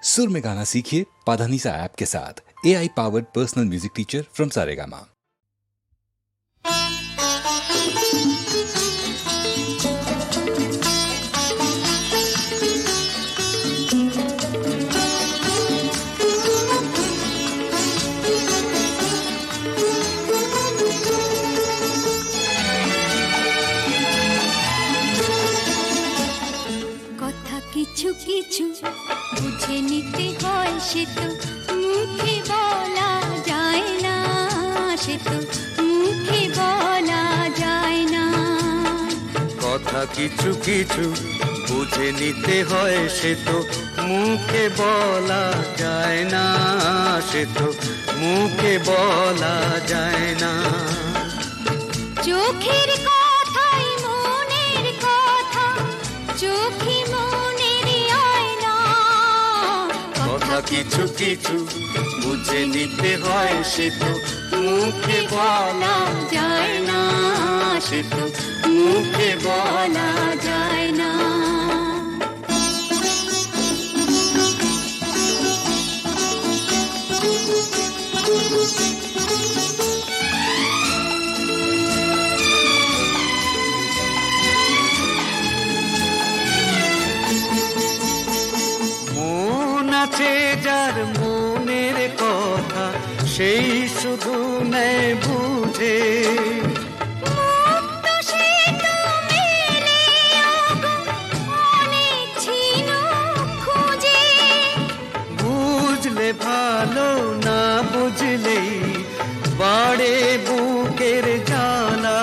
सुर में गाना सीखिए पाधानीसा ऐप के साथ। AI powered personal music teacher from Saregama. কিছু কিছু বুঝে নিতে হয়, সে তো মুখে বলা যায় না, সে তো মুখে বলা যায় না। কথা কিছু কিছু বুঝে নিতে হয়, সে তো মুখে বলা যায় না, সে তো মুখে বলা যায় না। চোখের কথাই মনের কথা, চোখে কিছু কিছু বুঝে নিতে হয়, সে তো মুখে বলা যায় না, সে তো মুখে বলা যায় না। যার মনের কথা সেই শুধু নেয় বুঝে, বুঝলে ভালো, না বুঝলেই বাড়ে বুকের জ্বালা।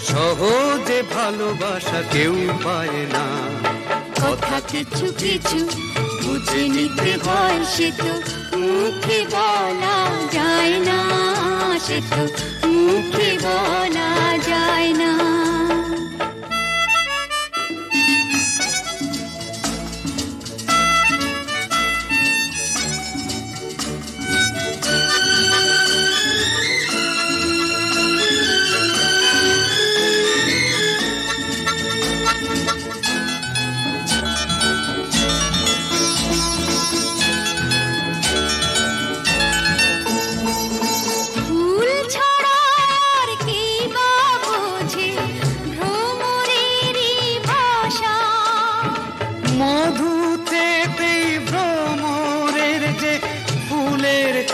সহজে ভালোবাসা কেউ পায় না। কথা কিছু কিছু বুঝে নিতে হয়, সে তো মুখে বলা যায় না, সে তো মুখে বলা যায় না।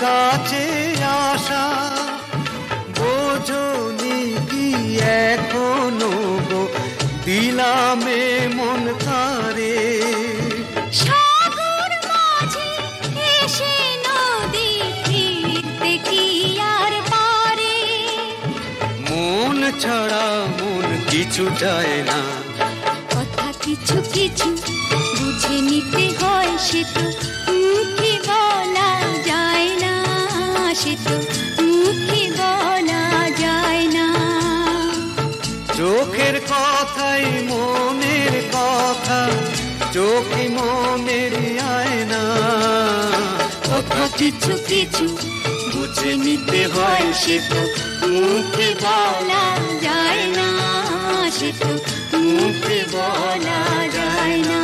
কাছে আসা বোঝনি কি এখনো গো, দিলামে মন তারে। সাগর মাঝে এসে নদী ফিরতে কি আর পারে, মন ছাড়া মন কিছু যায় না। কথা কিছু কিছু বুঝে নিতে হয়, সে তো মুখে বলা যায় না, সে তো মুখে বলা যায় না। চোখের কথাই মনের কথা, চোখে মনের আয়না। কথা কিছু কিছু বুঝে নিতে হয়, সে তো মুখে বলা যায় না, সে তো মুখে বলা যায় না।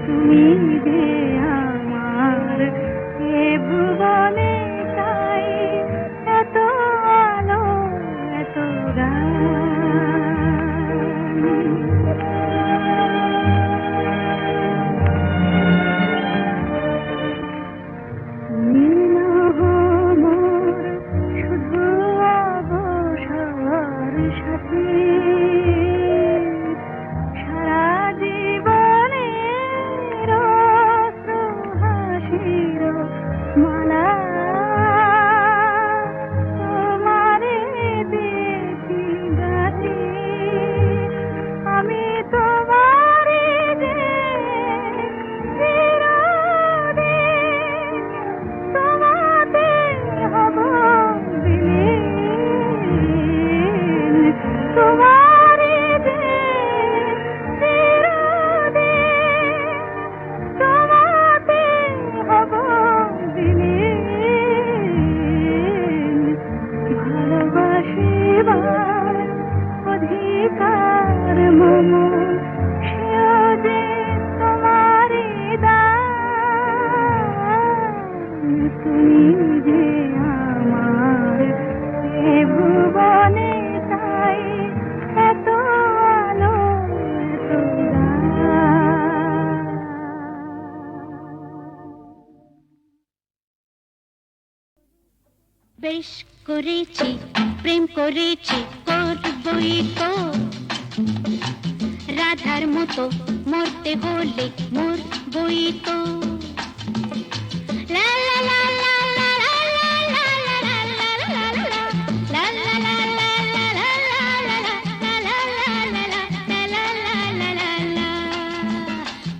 তুমি যে আমার এ ভুবনে তাই এত আলো এত শুধু অবসর সাথী সারা জীবনের হাসির মালা তোমারে দেখি গাছি আমি তোমারে যে চিরদিন তোমাতে হব বিলীন তোমারে যে চিরদিন তোমাতে হব বিলীন ভালোবাসিবার অধিকার মম সেও যে তোমারই দান তুমি যে আমার এ ভুবনে তাই এত আলো এত বেশ করেছি প্রেম করেছি করবই তো রাধার মতো মরতে হলে মরবই তো লা লা লা লা লা লা লা লা লা লা লা লা লা লা লা লা লা লা।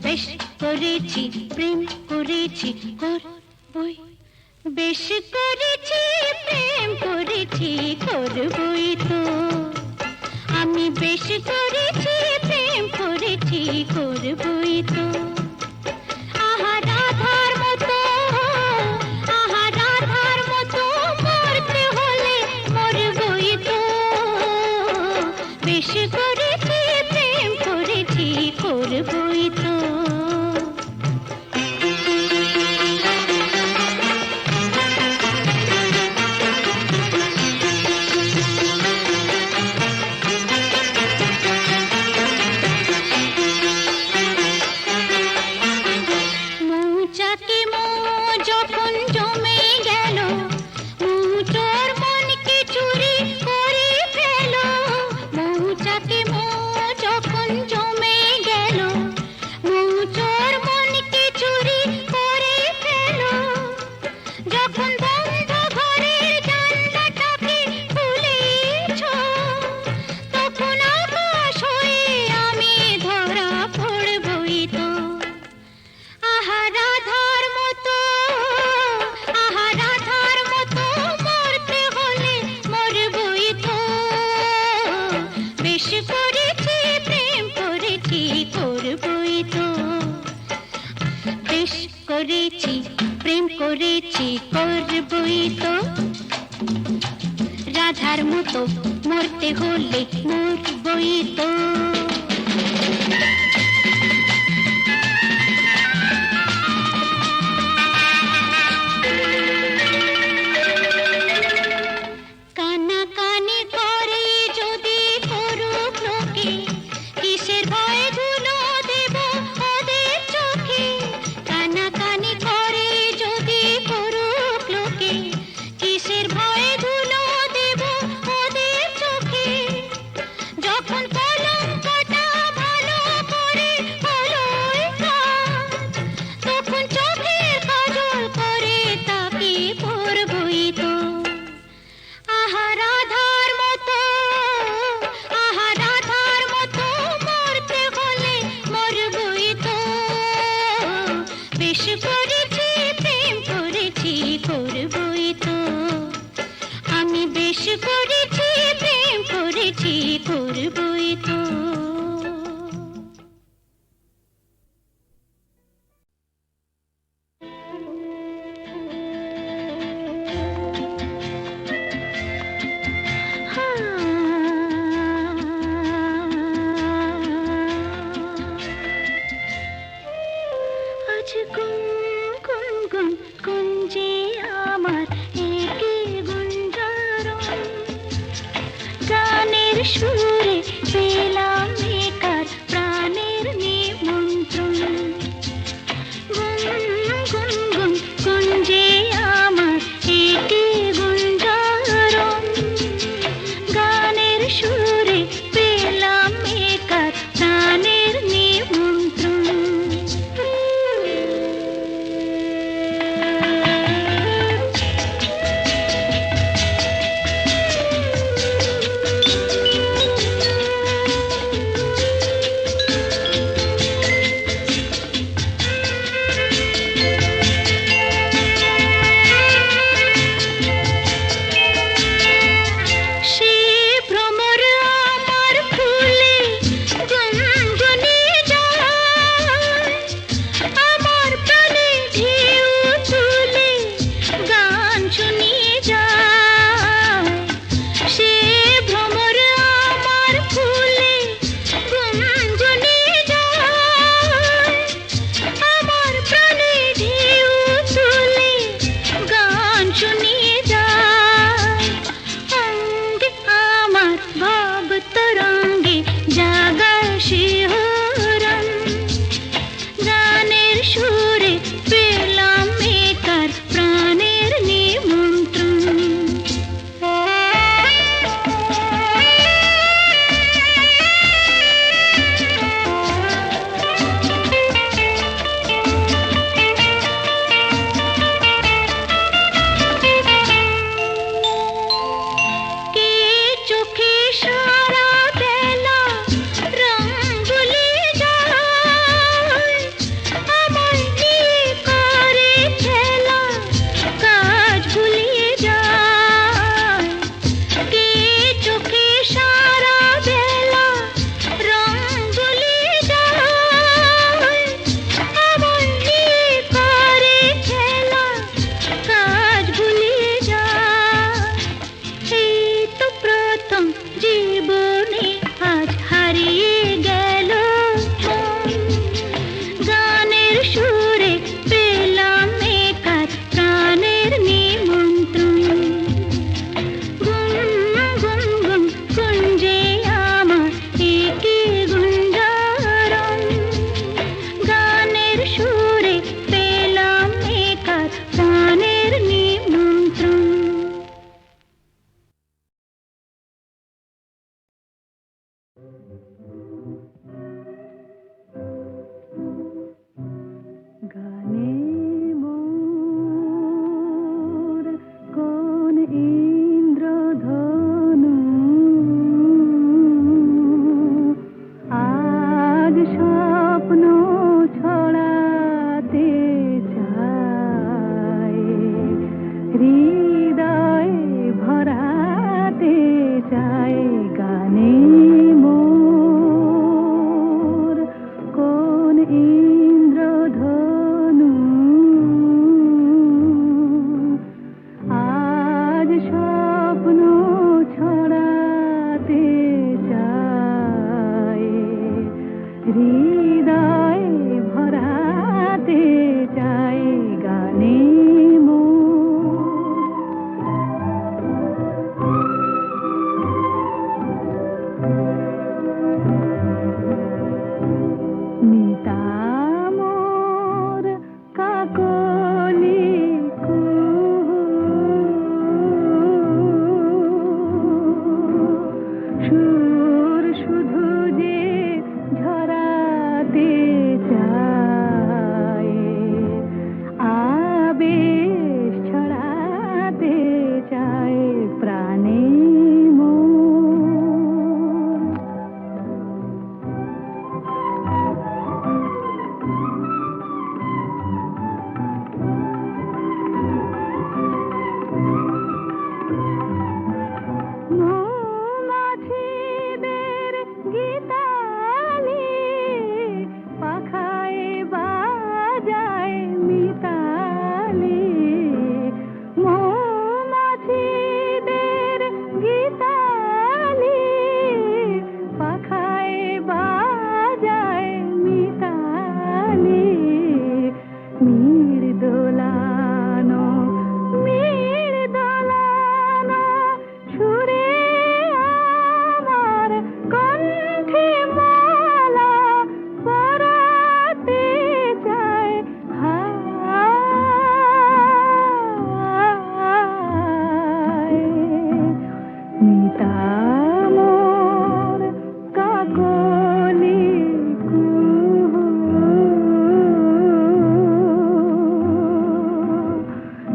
বেশ করেছি প্রেম করেছি করবই বেশ করেছি প্রেম করেছি করবই তো আমি বেশ করেছি প্রেম করেছি করবই তো আহা রাধার মতো মরতে হলে মরবই তো বেশ করেছি প্রেম করেছি করবই তো করেছি প্রেম করেছি করবই তো রাধার মতো মরতে হলে মরবই তো কানাকানি করে যদি করুক লোকে কিসের ভয় ধুলো দেব ওদের চোখে কানাকানি করে যদি করুক লোকে কিসের ভয় ধুলো দেব ওদের চোখে যখন কলঙ্কটা কিছু গুন গুঞ্জে আমার একে গুঞ্জরণ গানের সুরে পেলাম একার প্রাণের নিমন্ত্রণ গুন গুঞ্জে আমার একে গুঞ্জরণ গানের সুরে পেলাম একার প্রাণের নিমন্ত্রণ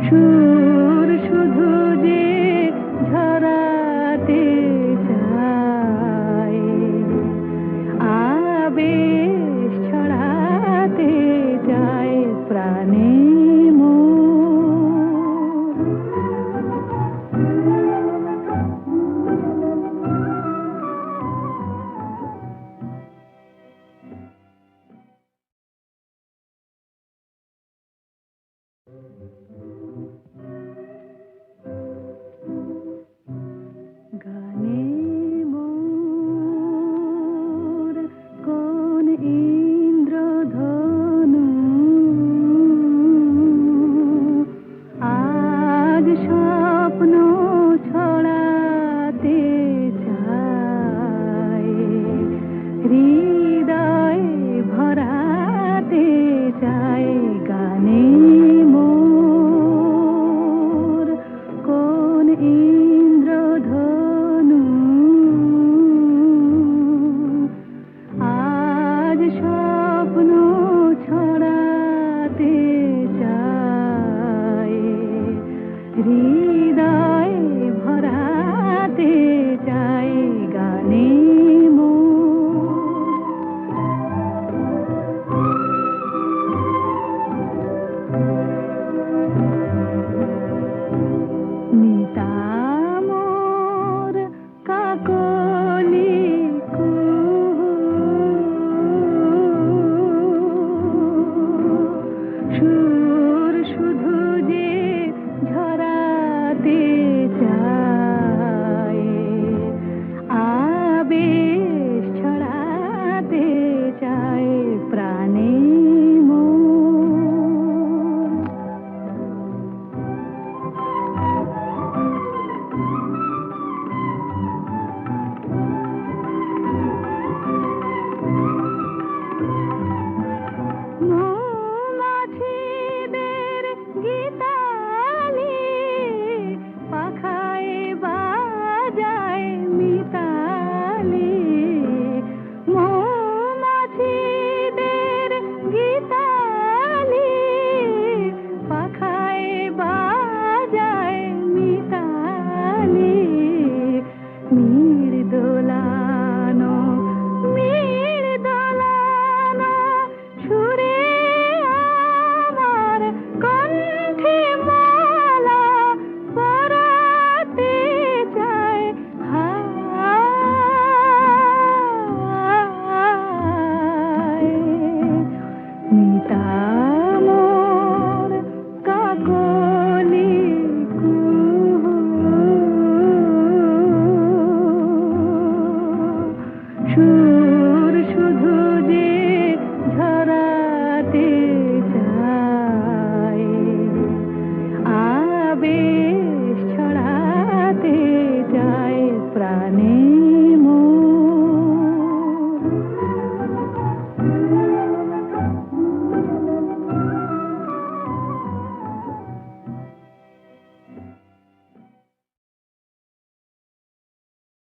সুর শুধু যে ঝরাতে চায়, আবেশ ছড়াতে চায় প্রাণে মোর। গানে মোর কোন ইন্দ্রধনু আজ স্বপ্ন ছড়াতে চায়, হৃদয়ে ভরাতে চায় গানে মোর কোন ইন্দ্রধনু আজ স্বপ্ন ছড়াতে চায়, হৃদয়ে ভরাতে চায় গানে মোর। মিতা মোর কাকলি কুহু, সুর শুধু যে ঝরাতে চায়, আবেশ ছড়াতে চায় প্রাণে মোর। মৌমাছিদের গীতালি পাখায় বাজায় মিতালি, মৌমাছিদের গীতালি পাখায় বাজায় মিতালি, দোলানো সুরে আমার কণ্ঠে মালা পরাতে চায় হায়। মিতা